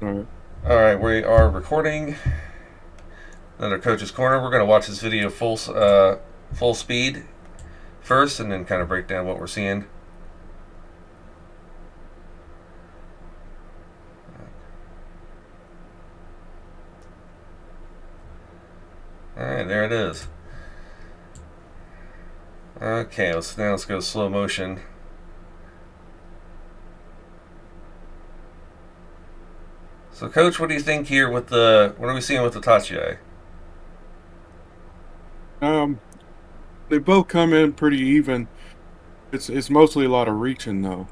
All right. All right, we are recording another Coach's Corner. We're going to watch this video full speed first, and then kind of break down what we're seeing. All right, there it is. Okay, let's go slow motion. So, Coach, what do you think here with the what are we seeing with the Tachi? Um, they both come in pretty even. It's mostly a lot of reaching though,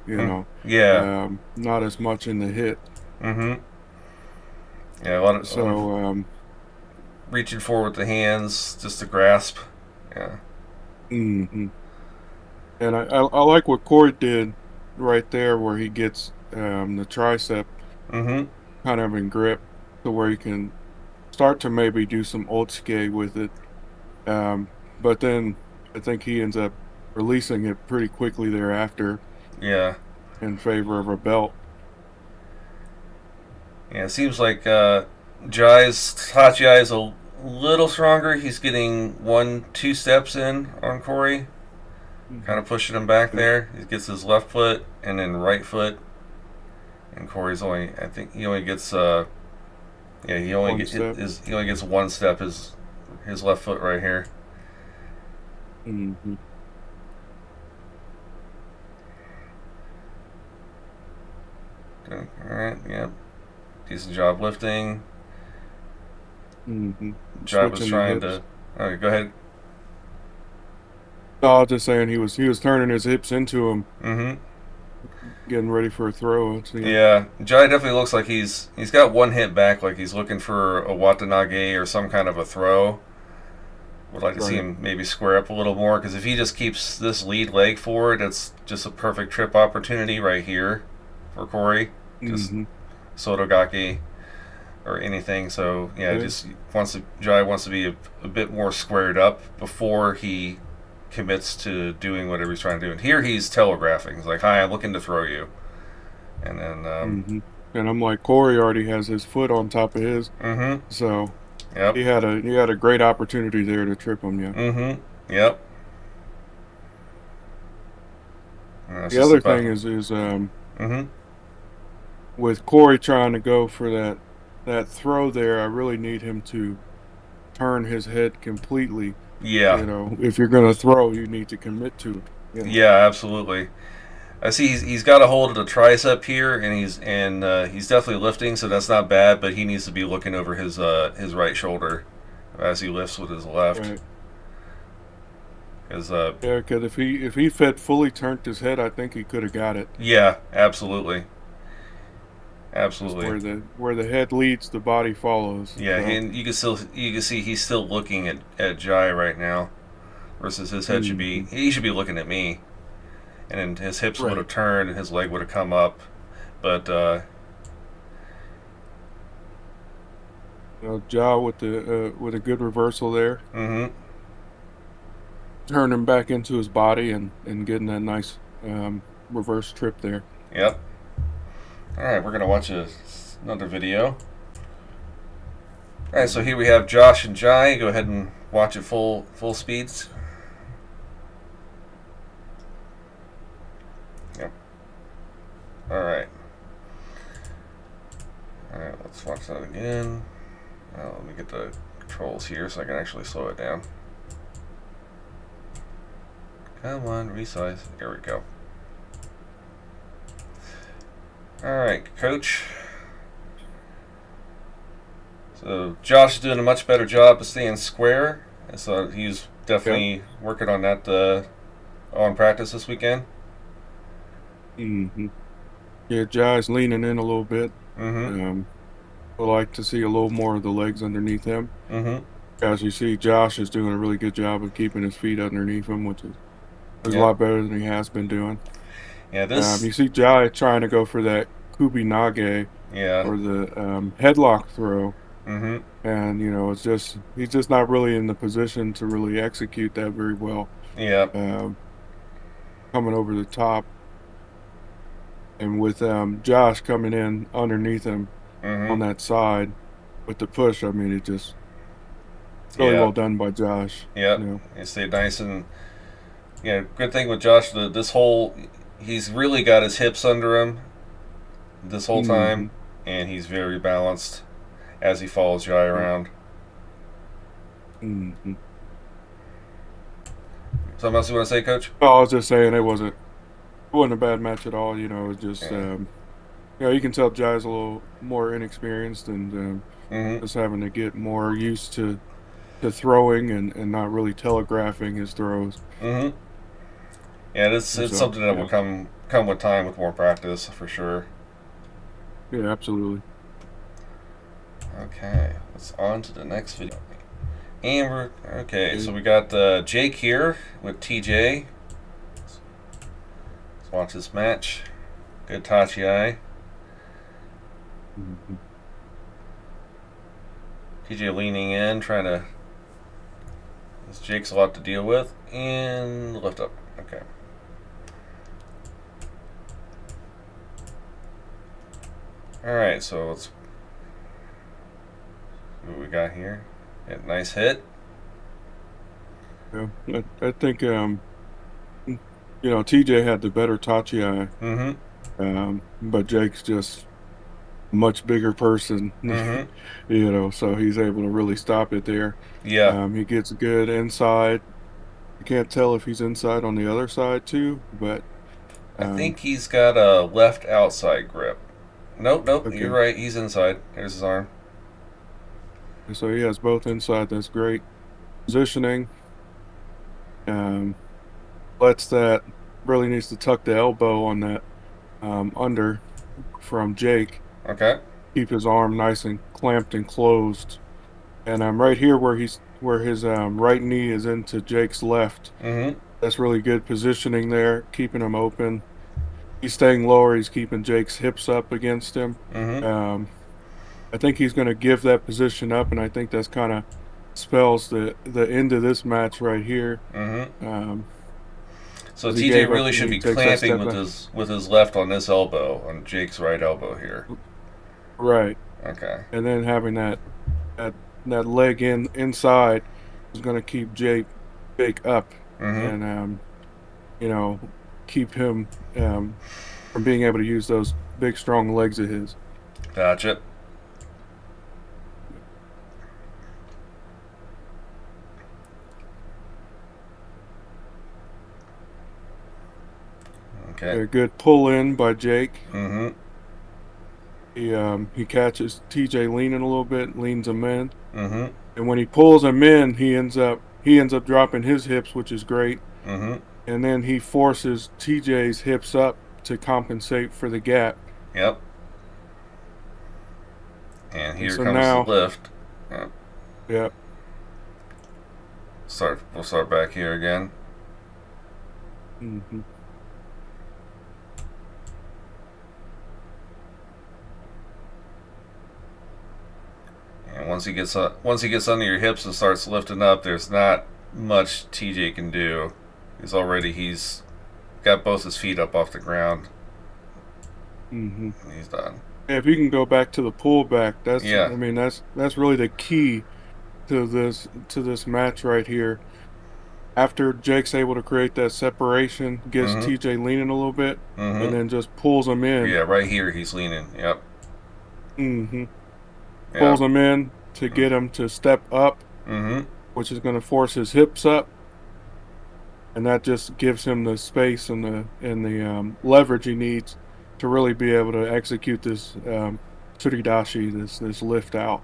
Yeah. not as much in the hit. Mm-hmm. Yeah, a lot of So, reaching forward with the hands just to grasp. Yeah. mhm. And I like what Cory did right there, where he gets the tricep Mm-hmm. kind of in grip, to where he can start to maybe do some otsuke with it. But then I think he ends up releasing it pretty quickly thereafter Yeah. in favor of a belt. Yeah, it seems like Jai's Tachi is a little stronger. He's getting 2 steps in on Cory, kind Mhm. of pushing him back Yep. there. He gets his left foot and then right foot, and Cory's I think he only gets, yeah, One step. he only gets 1 step. His left foot right here. Hmm. All right, yeah, decent job lifting. Hmm. Jai was Switching the trying hips. to. Okay, go ahead. No, I was just saying he was turning his hips into him, Mm-hmm. getting ready for a throw. It seemed. Yeah, Jai definitely looks like he's got one hit back, like he's looking for a Watanage or some kind of a throw. Would like to see Right. him maybe square up a little more because if he just keeps this lead leg forward, that's just a perfect trip opportunity right here for Cory. Just Hmm. Sotogaki or anything. So yeah, Yeah. just Jai wants to be a bit more squared up before he commits to doing whatever he's trying to do. And here he's telegraphing. He's like, "Hi, I'm looking to throw you," and then Hmm. And I'm like, Cory already has his foot on top of his, mm-hmm. so Yep. he had a great opportunity there to trip him. Yeah. Mm-hmm. Yep. It's The just other about. thing is Mm-hmm. with Cory trying to go for that throw there, I really need him to turn his head completely. Yeah. If you're going to throw, you need to commit to it. Yeah. Absolutely. I see he's got a hold of the tricep here, and he's definitely lifting, so that's not bad. But he needs to be looking over his right shoulder as he lifts with his left, Right. because Yeah, because if he fed fully turned his head, I think he could have got it. yeah, absolutely, Just absolutely, where the head leads, the body follows. yeah. So, And you can see he's still looking at Jai right now, versus his head should be mhm. he should be looking at me, and then his hips would have Right. turned and his leg would have come up, but Ja with a good reversal there, mm-hmm. turning him back into his body and getting that nice reverse trip there. Yep. All right, we're gonna watch another video. All right, so Mhm. here we have Josh and Jai. Go ahead and watch it full speeds. Yep. All right. All right. Let's watch that again. Let me get the controls here so I can actually slow it down. Come on, resize. There we go. All right, Coach. So Josh is doing a much better job of staying square. So he's Yep. definitely working on that on practice this weekend. Hmm. Yeah, Jai's leaning in a little bit. Mm-hmm. Um, I like to see a little more of the legs underneath him. Mm-hmm. As you see, Josh is doing a really good job of keeping his feet underneath him, which is a Yep. lot better than he has been doing. Yeah. This. You see Jai trying to go for that Kubinage Yeah. or the headlock throw, Mm-hmm. and it's just he's just not really in the position to really execute that very well. Yeah. Um, Coming over the top, and with Josh coming in underneath him, Mm-hmm. on that side with the push. I mean, it just really Yeah. well done by Josh. Yep. You know. He stayed nice and yeah. Good thing with Josh, this whole he's really got his hips under him this whole time, Mm-hmm. and he's very balanced as he follows Jai Yep. around. Mm-hmm. Something else you want to say, Coach? Oh, I was just saying it wasn't a bad match at all. You know, it was just Yeah. you can tell Jai's a little more inexperienced and Mm-hmm. just having to get more used to throwing and not really telegraphing his throws. Mm-hmm. Yeah, it's So something that will yeah, come with time, with more practice for sure. yeah, absolutely. Okay, let's on to the next video. And we're okay. So Okay. we got Jake here with TJ. Let's watch this match. Good Tachi eye. Mhm. TJ leaning in, trying to. This Jake's a lot to deal with, and lift up. Okay. All right. So let's see what we got here. Yeah, nice hit. Yeah, I think TJ had the better Tachi eye, Mm-hmm. but Jake's just a much bigger person, Mm-hmm. so he's able to really stop it there. Yeah. He gets good inside. I can't tell if he's inside on the other side too, but I um, think he's got a left outside grip. Nope, nope. You're okay. right. He's inside. There's his arm. So he has both inside. That's great positioning. Um, lets that really needs to tuck the elbow on that under from Jake. Okay. Keep his arm nice and clamped and closed. And I'm right here where his right knee is into Jake's left. Mm-hmm. That's really good positioning there, keeping him open. He's staying lower. He's keeping Jake's hips up against him. Mm-hmm. Um, I think he's going to give that position up, and I think that's kind of spells the end of this match right here. Mm-hmm. Um, So as he TJ gave up, really should he be takes that clamping step back. with his left on this elbow, on Jake's right elbow here. Right, Okay. and then having that that leg inside is going to keep Jake up, Mm-hmm. and you know keep him from being able to use those big strong legs of his. Gotcha. Okay. A good pull in by Jake. Mm-hmm. He catches TJ leaning a little bit, leans him in, Mm-hmm. and when he pulls him in, he ends up dropping his hips, which is great. Mm-hmm. And then he forces TJ's hips up to compensate for the gap. Yep. And And here so comes the now, lift. Yep. yeah, We'll start back here again. hmm And once he gets under your hips and starts lifting up, there's not much TJ can do. He's got both his feet up off the ground. hmm And he's done. if you can go back to the pullback, Yeah. I mean, that's really the key to this match right here. After Jake's able to create that separation, gets Mm-hmm. TJ leaning a little bit, and Mm-hmm. then just pulls him in. Yeah, right here he's leaning. Yep. hmm Yeah. Pulls him in to get him to step up, Mm-hmm. which is going to force his hips up, and that just gives him the space and the leverage he needs to really be able to execute this tsuridashi, this lift out.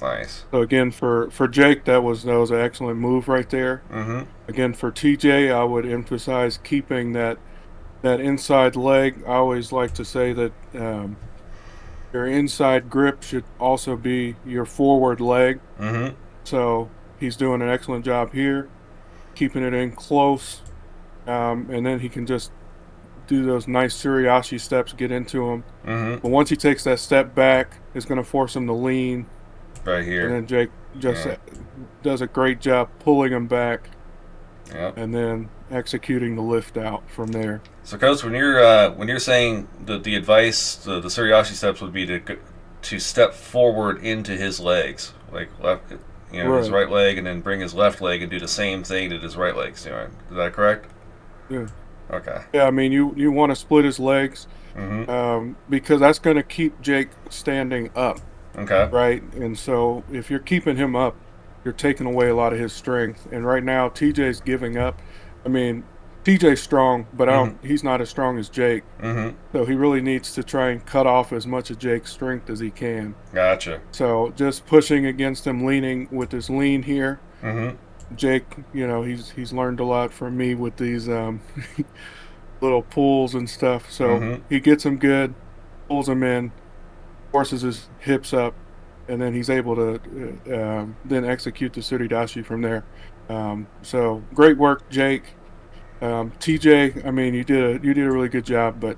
Nice. So again, for Jake, that was an excellent move right there. Mm-hmm. Again, for TJ, I would emphasize keeping that inside leg. I always like to say that your inside grip should also be your forward leg. Mm-hmm. So he's doing an excellent job here, keeping it in close, and then he can just do those nice Suriashi steps, get into him. Mm-hmm. But once he takes that step back, it's going to force him to lean, Right and here. then Jake just Yeah. does a great job pulling him back. Yep. and then executing the lift out from there. So, coach, when you're saying the advice, the Suryashi steps would be to step forward into his legs, like left, his Right. right leg, and then bring his left leg and do the same thing that his right leg's doing. Is that correct? Yeah. Okay. Yeah. I mean, you want to split his legs, Mm-hmm. because that's going to keep Jake standing up, Okay. right? And so if you're keeping him up, you're taking away a lot of his strength. And right now, TJ's giving up. I mean, TJ's strong, but I Mm-hmm. don't. He's not as strong as Jake. Mm-hmm. So he really needs to try and cut off as much of Jake's strength as he can. Gotcha. So just pushing against him, leaning with his lean here. Mm-hmm. Jake, he's learned a lot from me with these little pulls and stuff. So Mm-hmm. he gets him good, pulls him in, forces his hips up, and then he's able to then execute the suridashi from there. So great work, Jake. TJ, I mean, you did a really good job, but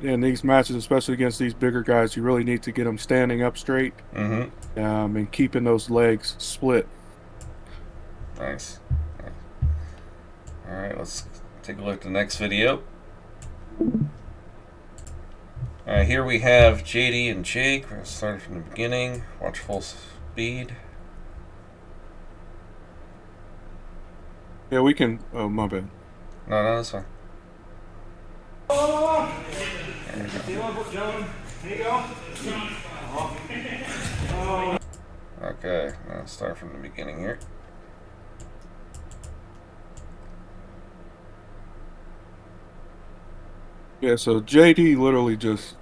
in these matches, especially against these bigger guys, you really need to get them standing up straight, Mm-hmm. and keeping those legs split. Nice. All right, let's take a look at the next video. Here we have JD and Jake. We're going to start from the beginning. Watch full speed. Yeah, we can. Oh, my bad. No, no, that's fine. Okay, now let's start from the beginning here. Yeah, so JD literally just,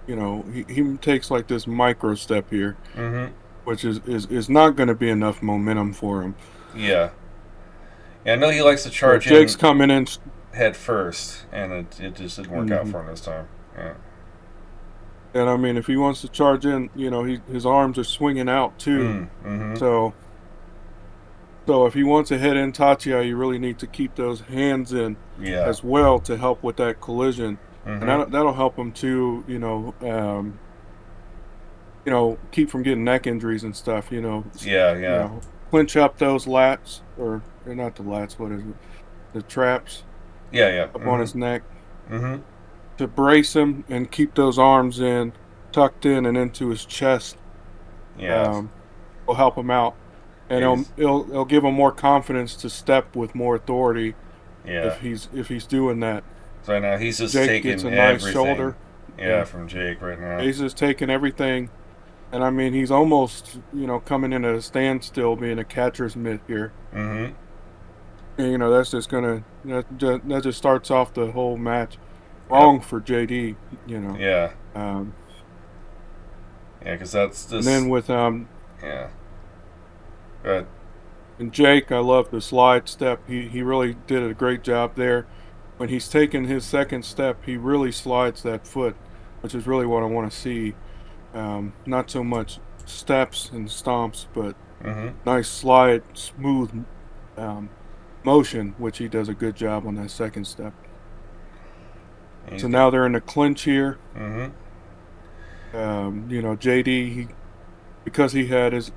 he takes like this micro step here, Mm-hmm. which is not going to be enough momentum for him. Yeah. Yeah, I know he likes to So charge Jake's in coming in. head first, and it just didn't work out Mhm. for him this time. Yeah. And I mean, if he wants to charge in, his arms are swinging out too. Mm-hmm. So, so if he wants to head in Tachiai, you really need to keep those hands in Yeah. as well to help with that collision, and Mm-hmm. that'll help him too. Keep from getting neck injuries and stuff. Yeah, yeah. Clinch up those lats, or not the lats. What is it? The traps Yeah, yeah. up on his Mm-hmm. neck Mm-hmm. to brace him and keep those arms in, tucked in and into his chest. Yeah. Um, will help him out, and Yeah, it'll give him more confidence to step with more authority yeah. if he's doing that. So now he's just Jake gets taking a nice everything. shoulder. Yeah, Yeah, from Jake right now. he's just taking everything, and I mean he's almost coming in at a standstill, being a catcher's mitt here. Mm-hmm. And, that's just gonna that just starts off the whole match Yep. wrong for JD. Yeah. Um, Yeah, because that's and then this. with Yeah. Good. and Jake, I love the slide step. He really did a great job there. When he's taking his second step, he really slides that foot, which is really what I want to see. Not so much steps and stomps, but Mm-hmm. nice slide, smooth um, motion, which he does a good job on that second step. He's So got. now they're in the clinch here. Mm-hmm. JD, because he had his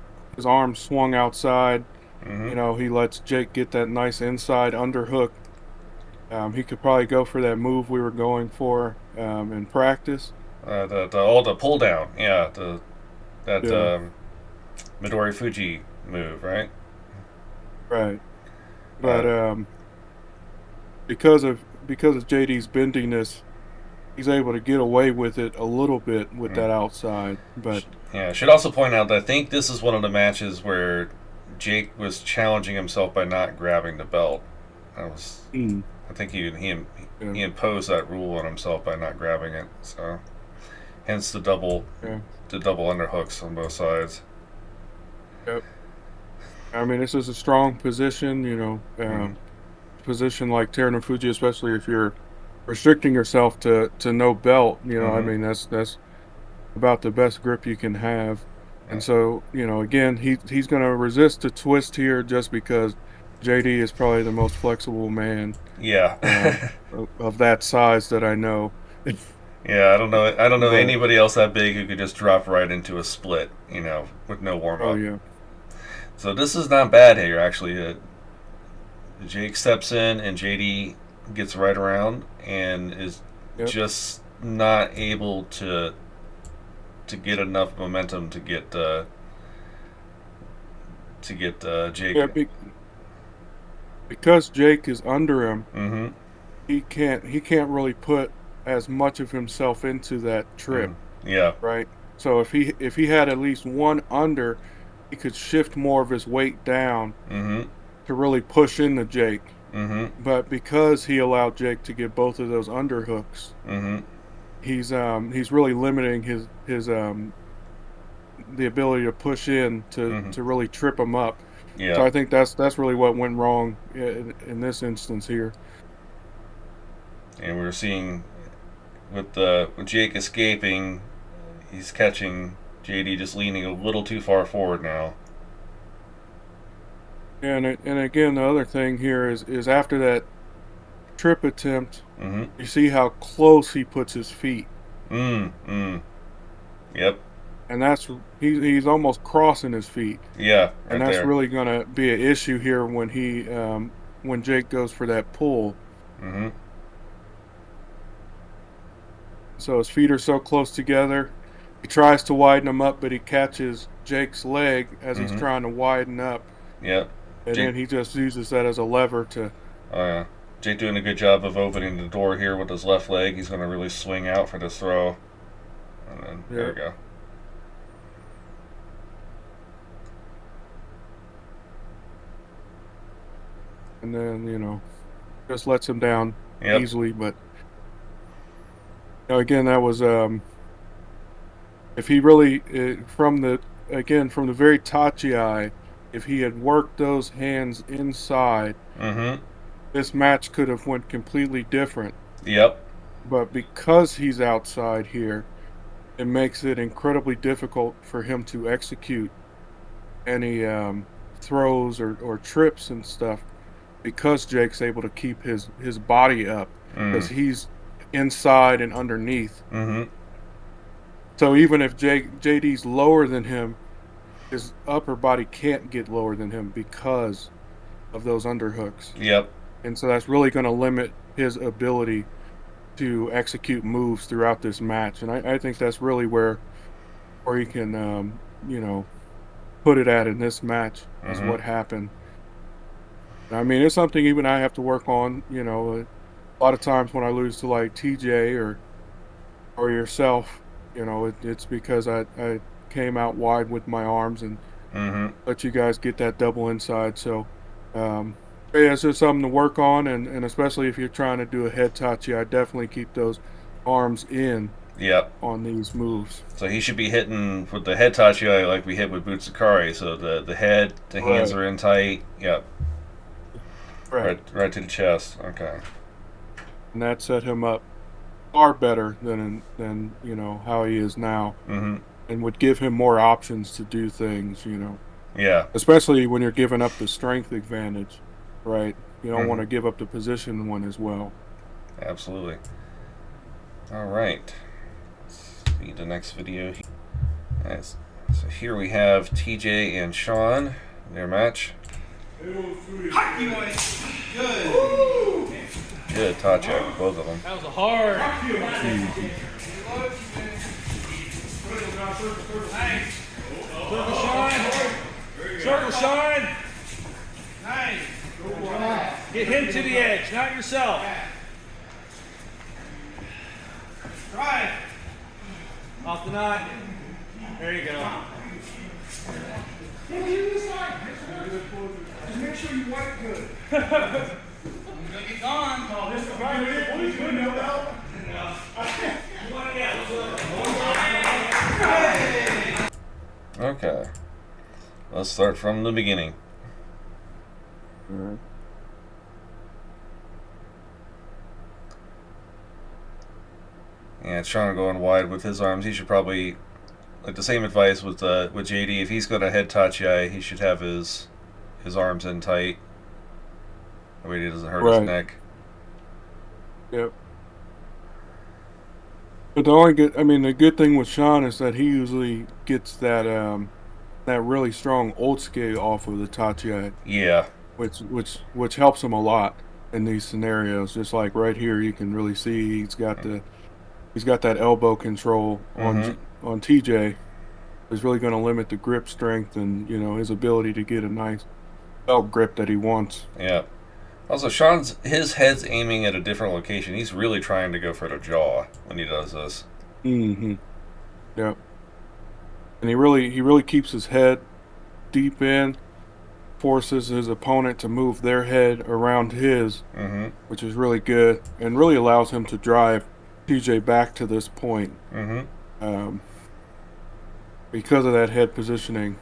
arm swung outside, Mm-hmm. he lets Jake get that nice inside underhook. He could probably go for that move we were going for in practice. The pull down. Yeah. That Yeah, Midori Fuji move, right? right. But Uh, because of JD's bendiness, he's able to get away with it a little bit with mm. that outside. But Yeah. Should also point out that I think this is one of the matches where Jake was challenging himself by not grabbing the belt. That was. mm, I think yeah, he imposed that rule on himself by not grabbing it. So hence yeah, the double underhooks on both sides. yep. I mean, this is a strong position. Mm. Position like Terunofuji, especially if you're restricting yourself to no belt. I Mm-hmm. mean, that's about the best grip you can have. And Yeah. so, again, he's going to resist the twist here just because JD is probably the most flexible man Yeah. of that size that I know. Yeah, I don't know. I don't know But anybody else that big who could just drop right into a split, with no warm oh up. yeah, So this is not bad here, actually. Jake steps in and JD gets right around and is Yep. just not able to get enough momentum to get Jake. Yeah, because Jake is under him, Mm-hmm. he can't really put as much of himself into that Mm. trip, Yeah. right? So if he had at least one under, he could shift more of his weight down Mm-hmm. to really push into Jake. Mm-hmm. But because he allowed Jake to get both of those underhooks, Mm-hmm. he's really limiting his the ability to push in Mm-hmm. to really trip him up. So Yeah. I think that's really what went wrong in this instance here. And we're seeing with Jake escaping, he's catching JD just leaning a little too far forward now. And again, the other thing here is after that trip attempt, Mm-hmm. you see how close he puts his feet, Mm. Mm. Yep. and he's almost crossing his feet, Yeah. and Right that's there. really going to be an issue here when Jake goes for that pull. Mm-hmm. So his feet are so close together. He tries to widen them up, but he catches Jake's leg as he's Mm-hmm. trying to widen up, Yep. and Jake. then he just uses that as a lever to. Oh yeah. Jake doing a good job of opening the door here with his left leg. He's going to really swing out for this throw. And then there we Yep. go. And then just lets him down Yep. easily. But again, that was if he really from the very tachi eye, if he had worked those hands inside, Mm-hmm. this match could have went completely different. Yep. But because he's outside here, it makes it incredibly difficult for him to execute any throws or trips and stuff because Jake's able to keep his body up Mm. because he's inside and underneath. Mm-hmm. So even if JD's lower than him, his upper body can't get lower than him because of those underhooks. Yep. And so that's really going to limit his ability to execute moves throughout this match. And I think that's really where he can put it at in this match is Mm-hmm. what happened. I mean, it's something even I have to work on. A lot of times when I lose to like TJ or yourself, it's because I came out wide with my arms and Mm-hmm. let you guys get that double inside. So, but yeah, it's just something to work on, and especially if you're trying to do a head touchy, I definitely keep those arms in Yep. on these moves. So he should be hitting with the head tachi like we hit with Butsukai. So the head, the hands Right, are in tight. Yep. right, Right to the chest. Okay. and that set him up far better than how he is now, Mm-hmm. and would give him more options to do things. Yeah. Especially when you're giving up the strength advantage, right? You don't want Mm-hmm. to give up the position one as well. Absolutely. All right. Let's see the next video. Yes. So here we have TJ and Sean, their match. Good touch out, both of them. That was a hard. Circle shine. Circle shine. Nice. Get him to the edge, not yourself. Try. Off the knot. There you go. Just make sure you wipe good. He's gonna get gone. Oh, this is right here. What is good now? Okay. Let's start from the beginning. All right. Yeah, Sean going wide with his arms. He should probably, like the same advice with JD. If he's got a head tachi, he should have his arms in tight. That way he doesn't hurt his Right. neck. Yep. But the good thing with Sean is that he usually gets that that really strong Otsuke off of the Tachiai, Yeah. which helps him a lot in these scenarios. Just like right here, you can really see he's got that elbow control Mm-hmm. on TJ. Is really going to limit the grip strength and his ability to get a nice belt grip that he wants. Yeah. Also, his head's aiming at a different location. He's really trying to go for the jaw when he does this. Hmm. Yeah, and he really keeps his head deep in, forces his opponent to move their head around his, Mm-hmm. which is really good, and really allows him to drive TJ back to this point Mm-hmm. um, because of that head positioning.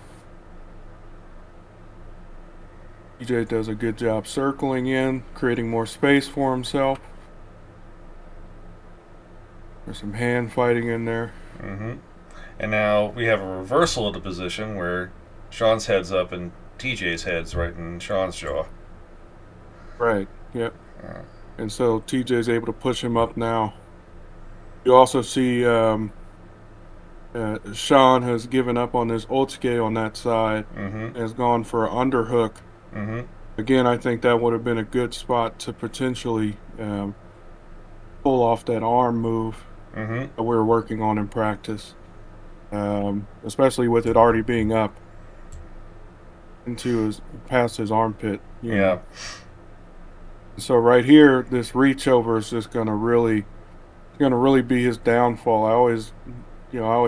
TJ does a good job circling in, creating more space for himself. There's some hand fighting in there. Mm-hmm. And now we have a reversal of the position where Sean's head's up and TJ's head's right in Sean's jaw. Right. Yep. Uh, And so TJ's able to push him up now. You also see Sean has given up on his Otsuke on that side, mm-hmm. has gone for an underhook. Mm-hmm. Again, I think that would have been a good spot to potentially pull off that arm move Mm-hmm. that we were working on in practice, especially with it already being up into his past his armpit. Yeah. So right here, this reach over is just going to really be his downfall. I always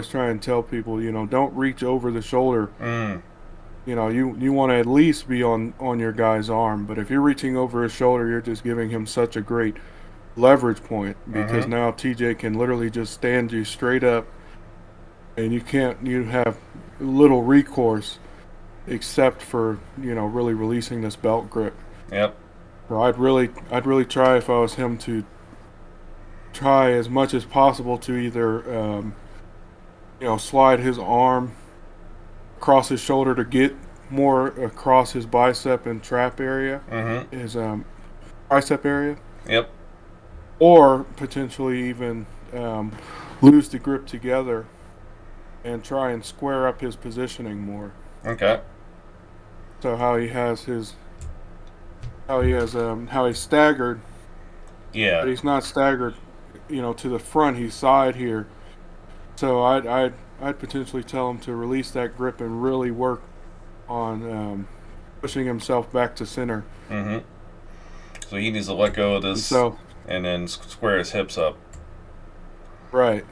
try and tell people, don't reach over the shoulder. Mm. You want to at least be on your guy's arm, but if you're reaching over his shoulder, you're just giving him such a great leverage point because Mm-hmm. now TJ can literally just stand you straight up, and you have little recourse except for really releasing this belt grip. Yep. So I'd really try if I was him to try as much as possible to either slide his arm across his shoulder to get more across his bicep and trap area, Mm-hmm. his tricep area, Yep. or potentially even um, lose the grip together and try and square up his positioning more. Okay. So how he's staggered, but Yeah. he's not staggered, to the front. He's side here. So I'd potentially tell him to release that grip and really work on pushing himself back to center. Mm-hmm. So he needs to let go of And this so and then square his hips up. right,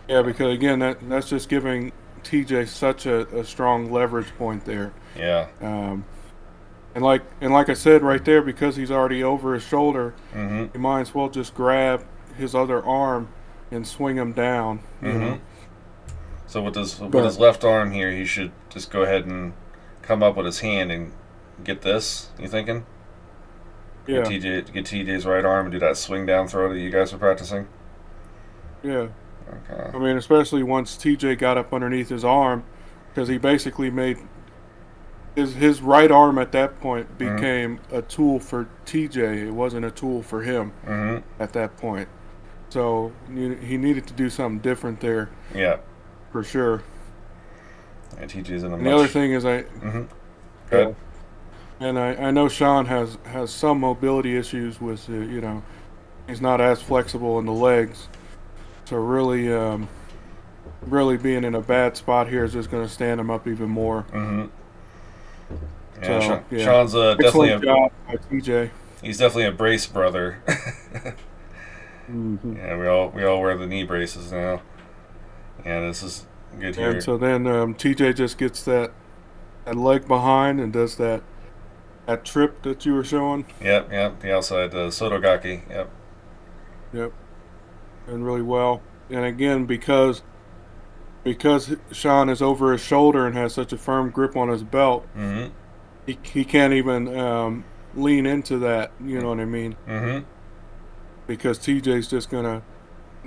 yeah, because again that's just giving TJ such a strong leverage point there. Yeah. Um, and like I said right there, because he's already over his shoulder, Mm-hmm. you might as well just grab his other arm and swing him down. Mm-hmm. So with his But left arm here, he should just go ahead and come up with his hand and get this. You thinking? yeah, Get TJ's right arm and do that swing down throw that you guys were practicing. yeah. Okay. I mean, especially once TJ got up underneath his arm, because he basically made his right arm at that point Mm-hmm. became a tool for TJ. It wasn't a tool for him Mm-hmm. at that point. So he needed to do something different there Yeah. for sure. And TJ's in a And the other much. thing is, Mm-hmm. yeah, Good. and I know Sean has some mobility issues with he's not as flexible in the legs. So really being in a bad spot here is just going to stand him up even more. Mm-hmm. Yeah. So yeah, Sean's definitely excellent job by TJ. he's definitely a brace brother. Hmm. Yeah. We all wear the knee braces now. Yeah. This is good here. And so then TJ just gets that leg behind and does that trip that you were showing. Yep. Yep. The outside Sotogaki. Yep. Yep, and really well. And again, because Sean is over his shoulder and has such a firm grip on his belt, Mm-hmm. he can't even lean into that. You know what I mean? Mm-hmm. Because TJ's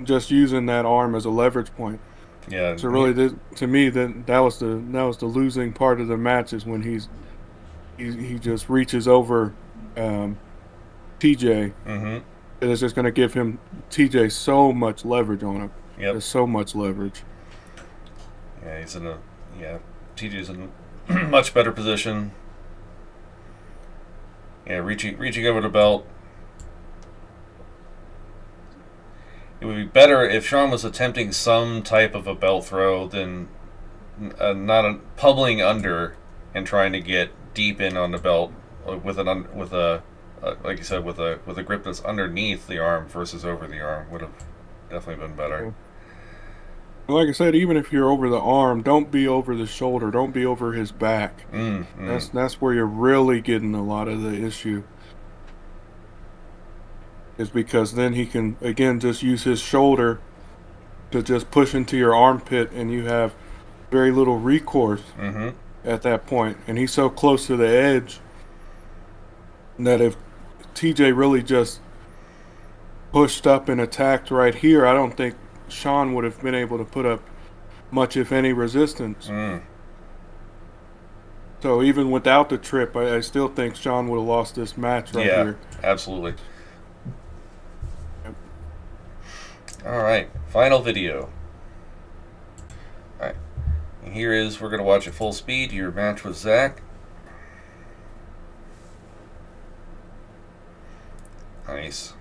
just using that arm as a leverage point. Yeah. So really, to me, that was the losing part of the match is when he just reaches over TJ. Mm-hmm. And it's just going to give him TJ so much leverage on him. Yep. There's so much leverage. Yeah. He's in a. Yeah. TJ's in much better position. Yeah, reaching over the belt. It would be better if Sean was attempting some type of a belt throw than not a pummeling under and trying to get deep in on the belt with a like you said with a grip that's underneath the arm versus over the arm would have definitely been better. Like I said, even if you're over the arm, don't be over the shoulder. Don't be over his back. That's where you're really getting a lot of the issue. Is because then he can again just use his shoulder to just push into your armpit, and you have very little recourse at that point. And he's so close to the edge that if TJ really just pushed up and attacked right here, I don't think Sean would have been able to put up much, if any, resistance. So even without the trip, I still think Sean would have lost this match right here. Absolutely. All right, final video. All right, and here is, we're going to watch at full speed your match with Zach. Nice.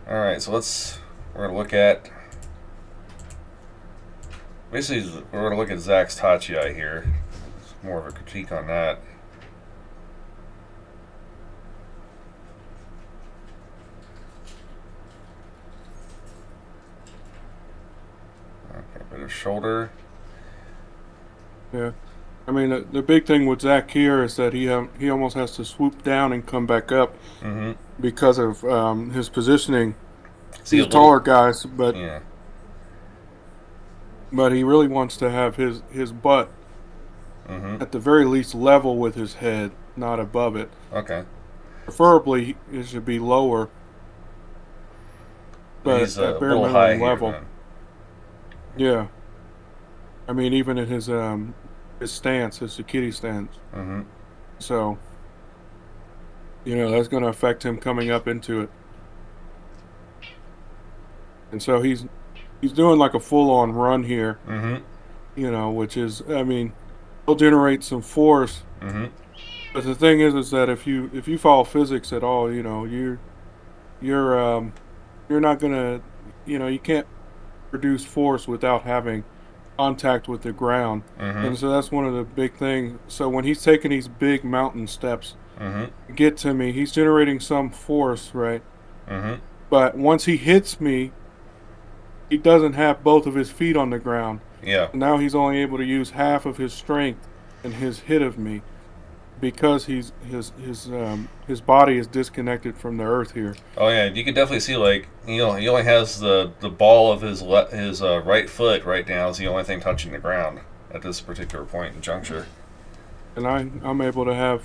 All right, so we're going to look at, basically we're going to look at Zach's Tachi here. It's more of a critique on that. Okay, bit of shoulder. Yeah. I mean, the big thing with Zach here is that he almost has to swoop down and come back up because of his positioning. He's taller guys, but he really wants to have his butt at the very least level with his head, not above it. Okay. Preferably, it should be lower, but he's at bare little minimum high level. Here, yeah. I mean, even in his stance, his Sakiti stance. So, that's going to affect him coming up into it. And so he's doing like a full-on run here, which is, I mean, he'll generate some force. But the thing is that if you follow physics at all, you're not gonna, you can't produce force without having contact with the ground. And so that's one of the big things. So when he's taking these big mountain steps to get to me, he's generating some force, right? But once he hits me, he doesn't have both of his feet on the ground. Yeah. Now he's only able to use half of his strength in his hit of me because his body is disconnected from the earth here. Oh yeah, you can definitely see like he only has the ball of his right foot right now is the only thing touching the ground at this particular point in juncture. And I'm able to have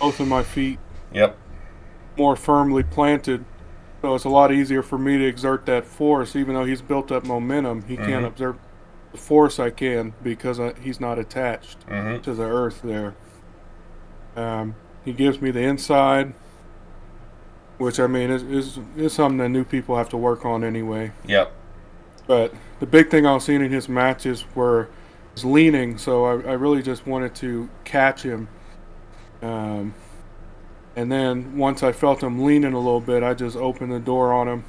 both of my feet more firmly planted. So it's a lot easier for me to exert that force, even though he's built up momentum. He can't exert the force I can because he's not attached to the earth there. He gives me the inside, which I mean is something that new people have to work on anyway. Yep. But the big thing I was seeing in his matches were his leaning, so I really just wanted to catch him. And then once I felt him leaning a little bit, I just opened the door on him.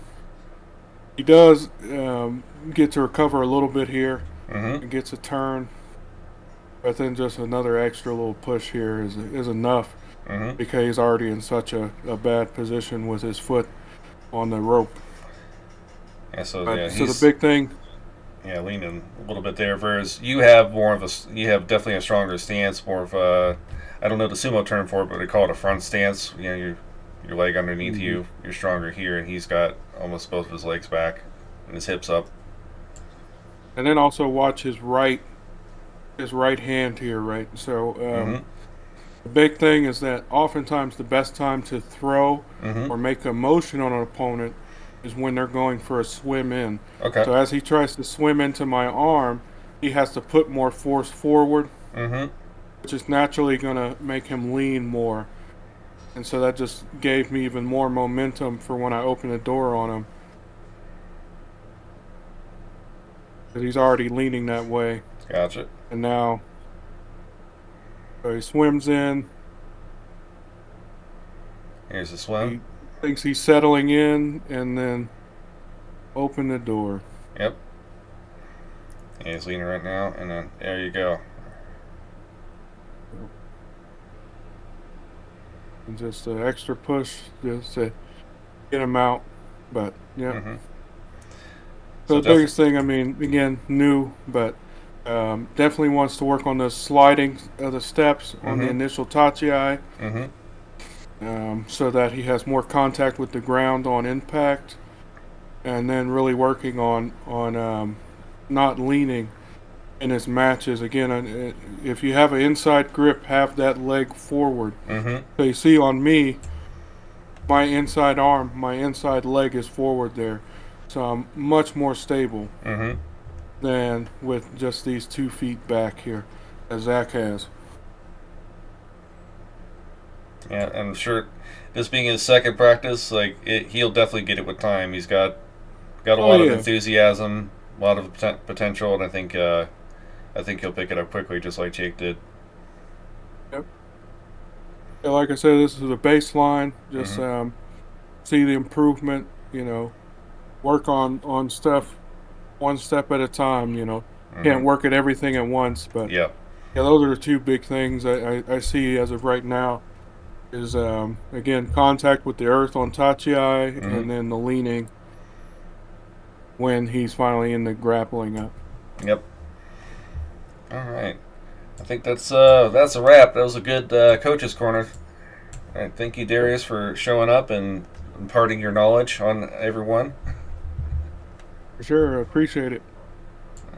He does get to recover a little bit here and gets a turn. But then just another extra little push here is enough because he's already in such a bad position with his foot on the rope. Yeah, so the big thing. Yeah, leaning a little bit there. Whereas you have you have definitely a stronger stance, more of a, I don't know the sumo term for it, but they call it a front stance. Your leg underneath you, you're stronger here, and he's got almost both of his legs back and his hips up. And then also watch his right hand here, right? So the big thing is that oftentimes the best time to throw or make a motion on an opponent is when they're going for a swim in. Okay. So as he tries to swim into my arm, he has to put more force forward, which is naturally going to make him lean more. And so that just gave me even more momentum for when I open the door on him. Because he's already leaning that way. Gotcha. And now, so he swims in. Here's the swim. He thinks he's settling in, and then open the door. Yep. He's leaning right now, and then there you go. And just an extra push just to get him out. But yeah. Mm-hmm. So So the biggest thing, I mean, again, new, but definitely wants to work on the sliding of the steps on the Mhm. initial tachi, Mm-hmm. so that he has more contact with the ground on impact, and then really working on not leaning in his matches. Again, if you have an inside grip, have that leg forward. Mm-hmm. So you see on me, my inside arm, my inside leg is forward there, so I'm much more stable Mm-hmm. than with just these 2 feet back here, as Zach has. Yeah, and I'm sure this being his second practice, he'll definitely get it with time. He's got a Oh lot of yeah, enthusiasm, a lot of potential, and I think he'll pick it up quickly, just like Jake did. yep. Yeah, like I said, this is a baseline. Just Mm-hmm. see the improvement. Work on stuff one step at a time. Can't Mm-hmm. work at everything at once, but Yeah. yeah, those are the two big things I see as of right now. Is again contact with the earth on Tachi, Mm-hmm. and then the leaning when he's finally in the grappling up. Yep. All right. I think that's a wrap. That was a good coach's corner. All right. Thank you, Yep, Darius, for showing up and imparting your knowledge on everyone. for sure, I appreciate it.